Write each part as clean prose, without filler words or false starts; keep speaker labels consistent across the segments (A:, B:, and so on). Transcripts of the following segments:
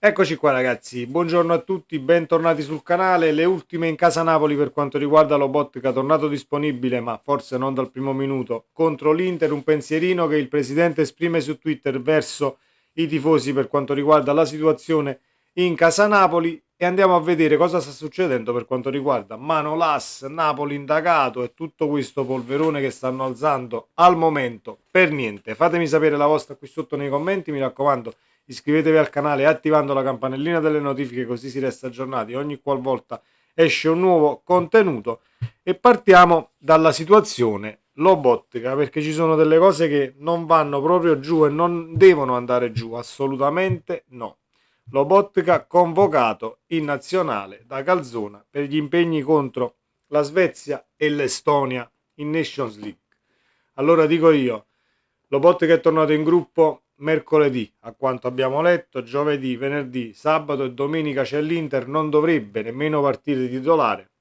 A: Eccoci qua ragazzi, buongiorno a tutti, bentornati sul canale. Le ultime in casa Napoli per quanto riguarda Lobotka, tornato disponibile ma forse non dal primo minuto, contro l'Inter. Un pensierino che il presidente esprime su Twitter verso i tifosi per quanto riguarda la situazione in casa Napoli, e andiamo a vedere cosa sta succedendo per quanto riguarda Manolas, Napoli indagato e tutto questo polverone che stanno alzando al momento. Per niente, fatemi sapere la vostra qui sotto nei commenti, mi raccomando. Iscrivetevi al canale attivando la campanellina delle notifiche, così si resta aggiornati ogni qualvolta esce un nuovo contenuto. E partiamo dalla situazione Lobotka, perché ci sono delle cose che non vanno proprio giù e non devono andare giù, assolutamente no. Lobotka convocato in nazionale da Calzona per gli impegni contro la Svezia e l'Estonia in Nations League. Allora dico io, Lobotka è tornato in gruppo mercoledì, a quanto abbiamo letto. Giovedì, venerdì, sabato e domenica c'è l'Inter, non dovrebbe nemmeno partire titolare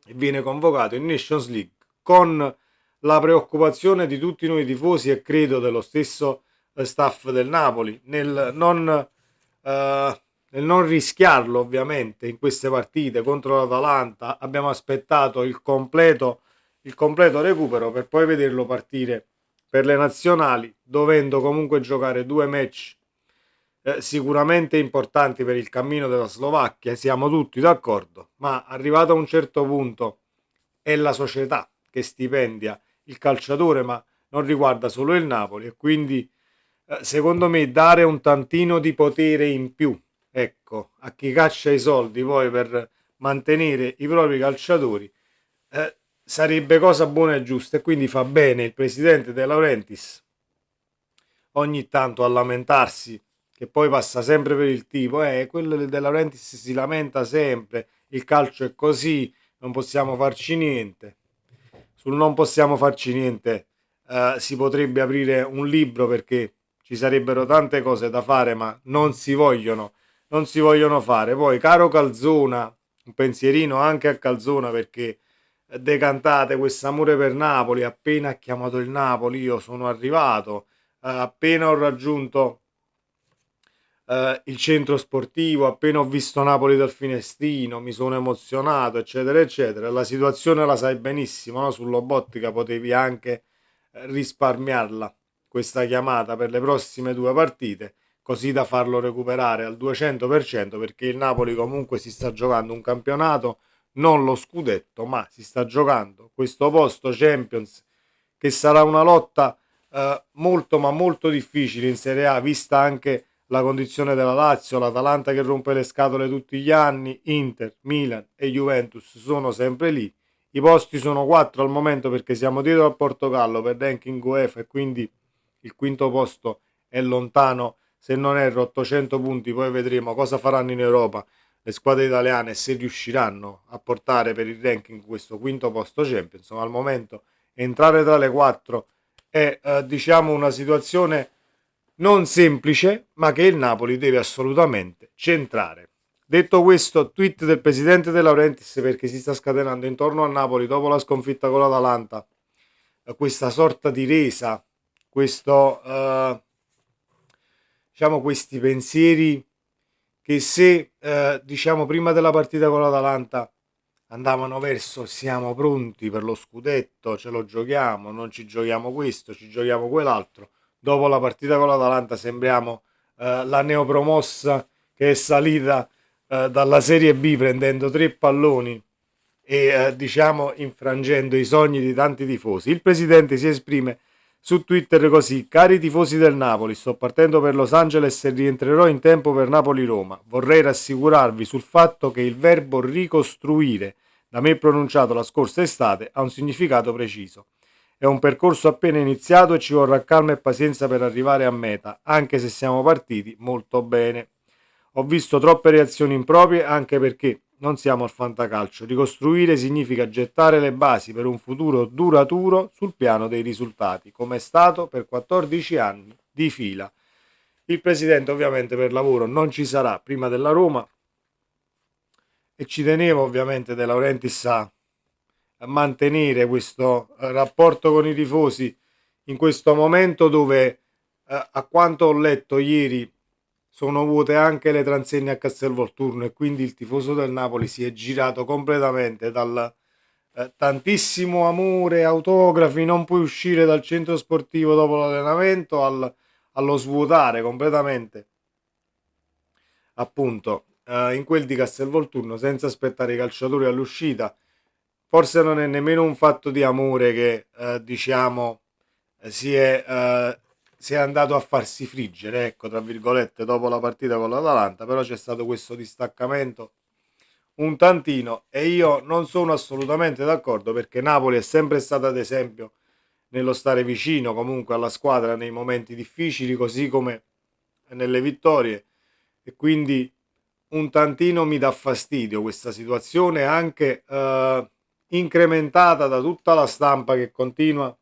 A: e viene convocato in Nations League con la preoccupazione di tutti noi tifosi e credo dello stesso staff del Napoli nel non rischiarlo ovviamente in queste partite contro l'Atalanta. Abbiamo aspettato il completo recupero per poi vederlo partire per le nazionali, dovendo comunque giocare due match sicuramente importanti per il cammino della Slovacchia, siamo tutti d'accordo, ma arrivato a un certo punto è la società che stipendia il calciatore, ma non riguarda solo il Napoli, e quindi secondo me dare un tantino di potere in più, ecco, a chi caccia i soldi poi per mantenere i propri calciatori, sarebbe cosa buona e giusta, e quindi fa bene il presidente De Laurentiis ogni tanto a lamentarsi, che poi passa sempre per il tipo, quello De Laurentiis si lamenta sempre, il calcio è così, non possiamo farci niente. Sul non possiamo farci niente si potrebbe aprire un libro, perché ci sarebbero tante cose da fare, ma non si vogliono fare. Poi, caro Calzona, un pensierino anche a Calzona, perché decantate questo amore per Napoli. Appena ha chiamato il Napoli io sono arrivato, appena ho raggiunto il centro sportivo, appena ho visto Napoli dal finestrino, mi sono emozionato, eccetera, eccetera. La situazione la sai benissimo, no? Sull'Lobotka potevi anche risparmiarla questa chiamata per le prossime due partite, così da farlo recuperare al 200%, perché il Napoli comunque si sta giocando un campionato, non lo scudetto, ma si sta giocando questo posto Champions, che sarà una lotta molto ma molto difficile in Serie A, vista anche la condizione della Lazio, l'Atalanta che rompe le scatole tutti gli anni, Inter, Milan e Juventus sono sempre lì. I posti sono 4 al momento, perché siamo dietro al Portogallo per ranking UEFA, e quindi il quinto posto è lontano, se non erro 800 punti. Poi vedremo cosa faranno in Europa le squadre italiane, se riusciranno a portare per il ranking questo quinto posto Champions. Insomma, al momento entrare tra le 4 è diciamo una situazione non semplice, ma che il Napoli deve assolutamente centrare. Detto questo, tweet del presidente De Laurentiis, perché si sta scatenando intorno a Napoli dopo la sconfitta con l'Atalanta questa sorta di resa, questo, diciamo, questi pensieri che, se diciamo prima della partita con l'Atalanta andavano verso siamo pronti per lo scudetto, ce lo giochiamo, non ci giochiamo questo, ci giochiamo quell'altro. Dopo la partita con l'Atalanta sembriamo la neopromossa che è salita dalla Serie B prendendo tre palloni e diciamo infrangendo i sogni di tanti tifosi. Il presidente si esprime su Twitter così: cari tifosi del Napoli, sto partendo per Los Angeles e rientrerò in tempo per Napoli-Roma. Vorrei rassicurarvi sul fatto che il verbo ricostruire, da me pronunciato la scorsa estate, ha un significato preciso. È un percorso appena iniziato e ci vorrà calma e pazienza per arrivare a meta, anche se siamo partiti molto bene. Ho visto troppe reazioni improprie, anche perché non siamo al fantacalcio. Ricostruire significa gettare le basi per un futuro duraturo sul piano dei risultati, come è stato per 14 anni di fila. Il presidente ovviamente per lavoro non ci sarà prima della Roma, e ci tenevo ovviamente De Laurentiis a mantenere questo rapporto con i tifosi in questo momento dove, a quanto ho letto ieri sono vuote anche le transegne a Castelvolturno e quindi il tifoso del Napoli si è girato completamente dal tantissimo amore, autografi, non puoi uscire dal centro sportivo dopo l'allenamento allo svuotare completamente appunto in quel di Castelvolturno senza aspettare i calciatori all'uscita. Forse non è nemmeno un fatto di amore che diciamo si è andato a farsi friggere, ecco, tra virgolette, dopo la partita con l'Atalanta, però c'è stato questo distaccamento un tantino e io non sono assolutamente d'accordo perché Napoli è sempre stata ad esempio nello stare vicino comunque alla squadra nei momenti difficili così come nelle vittorie e quindi un tantino mi dà fastidio questa situazione anche incrementata da tutta la stampa che continua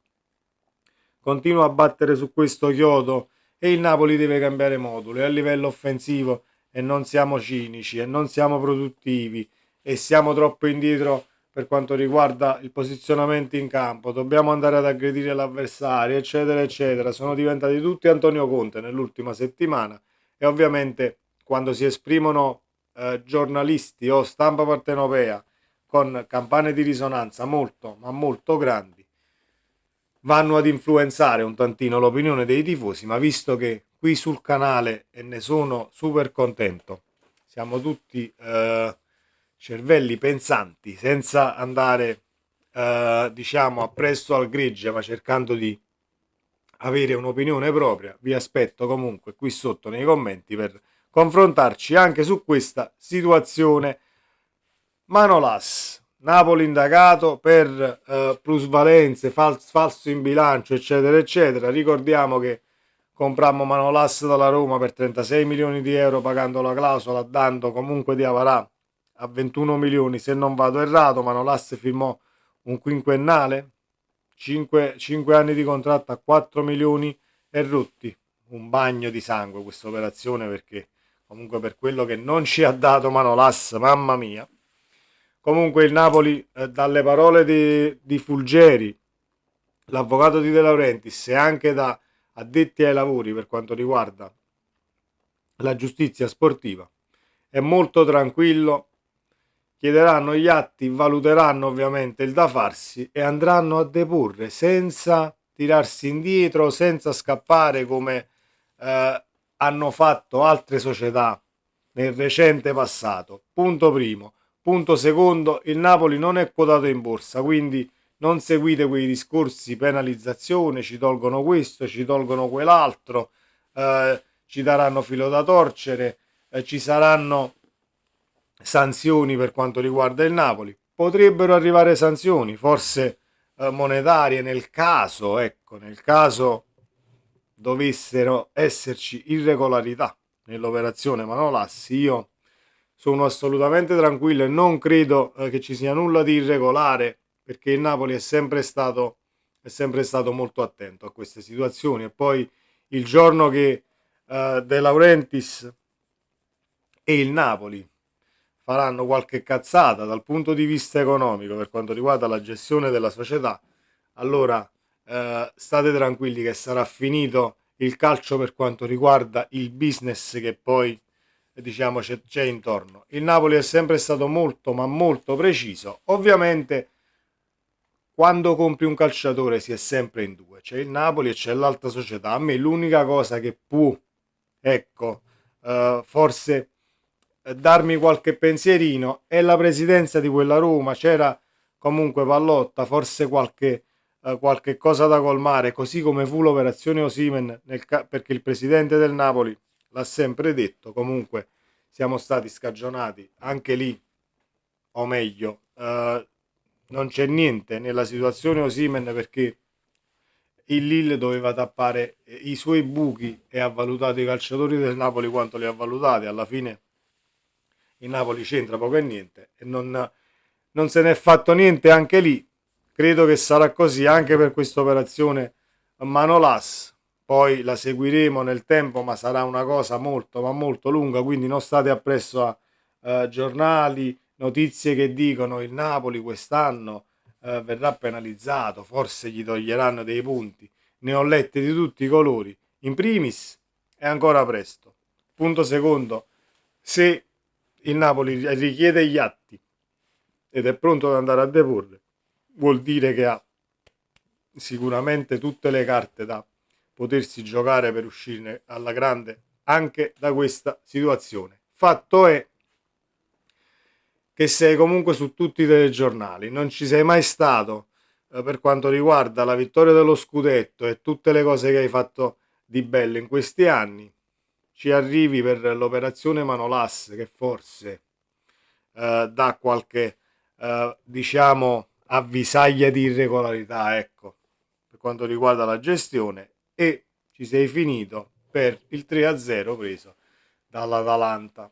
A: a battere su questo chiodo e il Napoli deve cambiare modulo e a livello offensivo e non siamo cinici e non siamo produttivi e siamo troppo indietro per quanto riguarda il posizionamento in campo, dobbiamo andare ad aggredire l'avversario, eccetera, eccetera. Sono diventati tutti Antonio Conte nell'ultima settimana e ovviamente quando si esprimono giornalisti o stampa partenopea con campane di risonanza molto, ma molto grandi, vanno ad influenzare un tantino l'opinione dei tifosi, ma visto che qui sul canale, e ne sono super contento, siamo tutti cervelli pensanti, senza andare diciamo appresso al gregge, ma cercando di avere un'opinione propria, vi aspetto comunque qui sotto nei commenti per confrontarci anche su questa situazione. Manolas, Napoli indagato per plusvalenze, falso in bilancio, eccetera, eccetera. Ricordiamo che comprammo Manolas dalla Roma per 36 milioni di euro pagando la clausola, dando comunque di Avarà a 21 milioni, se non vado errato. Manolas firmò un quinquennale, 5 anni di contratto a 4 milioni e rotti. Un bagno di sangue questa operazione perché comunque per quello che non ci ha dato Manolas, mamma mia. Comunque il Napoli, dalle parole di Fulgeri, l'avvocato di De Laurentiis e anche da addetti ai lavori per quanto riguarda la giustizia sportiva, è molto tranquillo, chiederanno gli atti, valuteranno ovviamente il da farsi e andranno a deporre senza tirarsi indietro, senza scappare come hanno fatto altre società nel recente passato. Punto primo. Punto secondo, il Napoli non è quotato in borsa, quindi non seguite quei discorsi penalizzazione, ci tolgono questo, ci tolgono quell'altro, ci daranno filo da torcere, ci saranno sanzioni per quanto riguarda il Napoli. Potrebbero arrivare sanzioni, forse monetarie nel caso, ecco, nel caso dovessero esserci irregolarità nell'operazione Manolassi. Io sono assolutamente tranquillo e non credo che ci sia nulla di irregolare perché il Napoli è sempre stato molto attento a queste situazioni e poi il giorno che De Laurentiis e il Napoli faranno qualche cazzata dal punto di vista economico per quanto riguarda la gestione della società, allora state tranquilli che sarà finito il calcio per quanto riguarda il business che poi diciamo c'è intorno. Il Napoli è sempre stato molto ma molto preciso. Ovviamente quando compri un calciatore si è sempre in due, c'è il Napoli e c'è l'altra società. A me l'unica cosa che può, ecco, forse darmi qualche pensierino è la presidenza di quella Roma. C'era comunque Pallotta, forse qualche cosa da colmare, così come fu l'operazione Osimhen, perché il presidente del Napoli l'ha sempre detto, comunque siamo stati scagionati anche lì, o meglio, non c'è niente nella situazione Osimhen perché il Lille doveva tappare i suoi buchi e ha valutato i calciatori del Napoli quanto li ha valutati, alla fine il Napoli c'entra poco e niente e non se n'è fatto niente anche lì. Credo che sarà così anche per questa operazione Manolas. Poi la seguiremo nel tempo, ma sarà una cosa molto, ma molto lunga. Quindi non state appresso a giornali, notizie che dicono il Napoli quest'anno verrà penalizzato, forse gli toglieranno dei punti. Ne ho lette di tutti i colori. In primis è ancora presto. Punto secondo, se il Napoli richiede gli atti ed è pronto ad andare a deporre, vuol dire che ha sicuramente tutte le carte da potersi giocare per uscirne alla grande anche da questa situazione. Fatto è che sei comunque su tutti i telegiornali, non ci sei mai stato per quanto riguarda la vittoria dello scudetto e tutte le cose che hai fatto di bello in questi anni. Ci arrivi per l'operazione Manolas che forse dà qualche diciamo avvisaglia di irregolarità, ecco, per quanto riguarda la gestione, e ci sei finito per il 3-0 preso dall'Atalanta.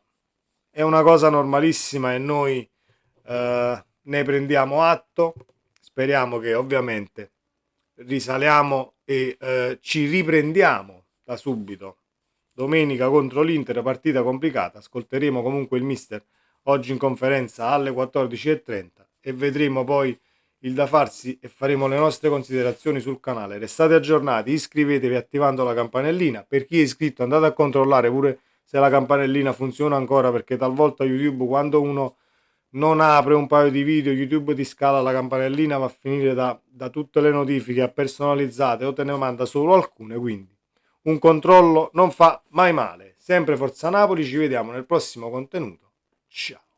A: È una cosa normalissima e noi ne prendiamo atto. Speriamo che ovviamente risaliamo e ci riprendiamo da subito. Domenica contro l'Inter, partita complicata. Ascolteremo comunque il mister oggi in conferenza alle 14:30 e vedremo poi il da farsi e faremo le nostre considerazioni sul canale. Restate aggiornati, iscrivetevi attivando la campanellina. Per chi è iscritto andate a controllare pure se la campanellina funziona ancora, perché talvolta YouTube, quando uno non apre un paio di video, YouTube ti scala la campanellina, va a finire da tutte le notifiche a personalizzate o te ne manda solo alcune, quindi un controllo non fa mai male. Sempre Forza Napoli, ci vediamo nel prossimo contenuto. Ciao.